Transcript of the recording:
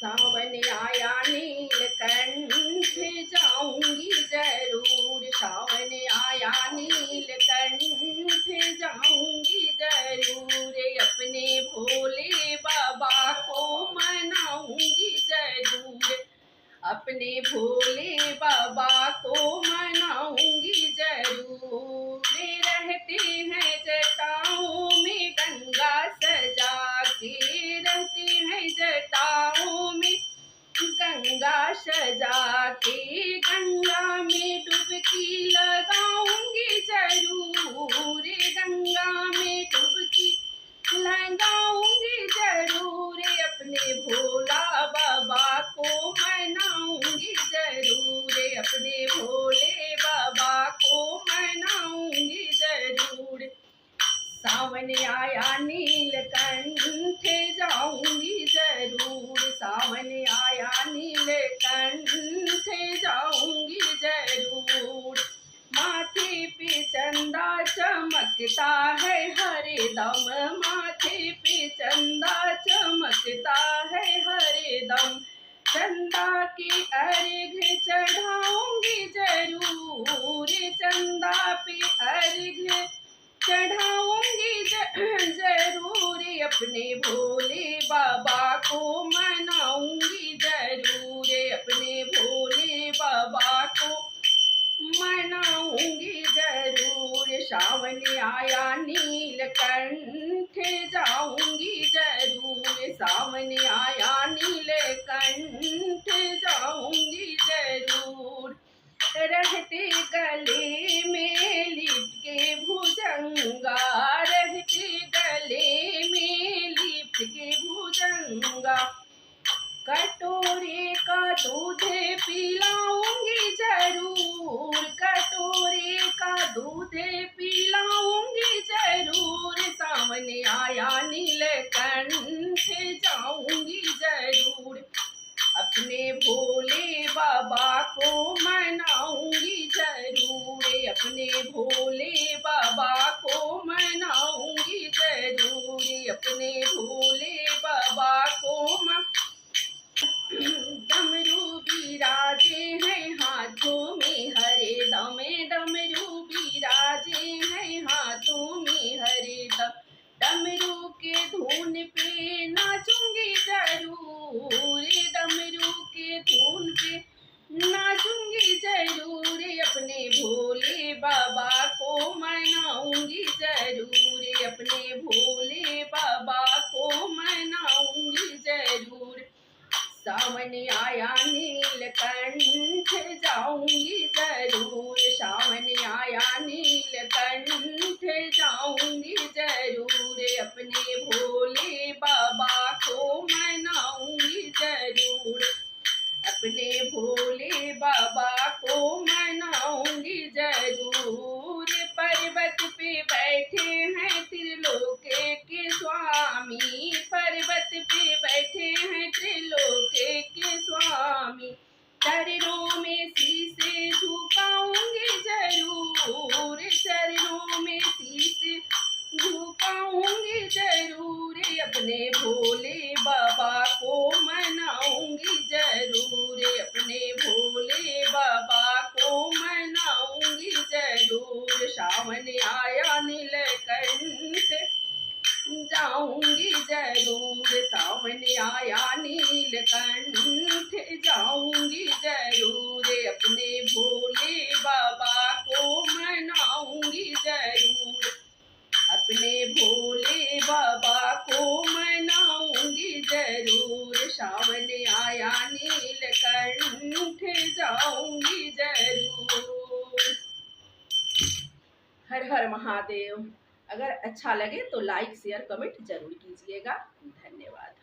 सावन आया नीलकंठ जाऊंगी जरूर, सावन आया नीलकंठ जाऊंगी जरूर, अपने भोले बाबा को मनाऊंगी जरूर, अपने भोले बाबा को मनाऊंगी जरूर। रहते हैं जटाओं में गंगा सजा के, रहते हैं जटाओं में गंगा सजा के, गंगा में डुबकी लगाऊंगी जरूर, गंगा में डुबकी लगाऊंगी जरूर, अपने भोला बाबा को मनाऊंगी जरूर, अपने भोले बाबा को मनाऊंगी जरूर। सावन आया नीलकंठ जाऊंगी जरूर, सावन आया नीलकंठ जाऊंगी जरूर। माथे पे चंदा चमकता है हरदम, माथे पे चंदा चमकता है हरदम, चंदा की अर्घ चढ़ाऊंगी जरूर, चंदा पे अर्घ चढ़ाऊंगी जरूर, अपने भोले बाबा को मनाऊंगी जरूर, अपने भोले बाबा को मनाऊंगी जरूर। सावन आया नीलकंठ जाऊंगी जरूर, सावन आया नीलकंठ जाऊंगी जरूर। रहते गले में लिपके भुजंगा, रहते गले में लिपके भुजंगा, कटोरे का दूध पिलाऊंगी जरूर, कटोरे का दूध पिलाऊंगी जरूर। सावन आया नीलकंठ जाऊंगी जरूर, अपने भोले बाबा को मनाऊंगी जरूर, अपने भोले बाबा को मनाऊंगी जरूर, अपने भोले बाबा को डमरू बिराजे हैं हाथों में हरे दम, डमरू बिराजे हैं हाथों में हरे दम, डमरू के धुन पे नाचूंगी जरूर, डमरू के धुन पे नाचूंगी जरूर, अपने भोले बाबा को मनाऊंगी जरूर, अपने भोले बाबा को मनाऊंगी जरूर। सावन आया नीलकंठ जाऊंगी जरूर, सावन आया नीलकंठ जाऊंगी जरूर, अपने भोले बाबा को मनाऊंगी जरूर, अपने भोले बाबा को मनाऊंगी जरूर। पर्वत पे बैठे हैं त्रिलोक के स्वामी, पर्वत पे बैठे हैं त्रिलोक के स्वामी, चरणों में शीशे झुकाऊंगी जरूर, चरणों में शीशे झुकाऊंगी जरूर, अपने भोले बाबा को मनाऊंगी जरूर, अपने भोले बाबा को मनाऊंगी जरूर। सावन आया नीलकंठ जाऊंगी जरूर, सावन आया नीलकंठ जाऊंगी जरूर, अपने भोले बाबा को मनाऊंगी जरूर, अपने भोले बाबा को मनाऊंगी जरूर। सावन आया नीलकंठ जाऊंगी जरूर। हर हर महादेव। अगर अच्छा लगे तो लाइक शेयर कमेंट जरूर कीजिएगा। धन्यवाद।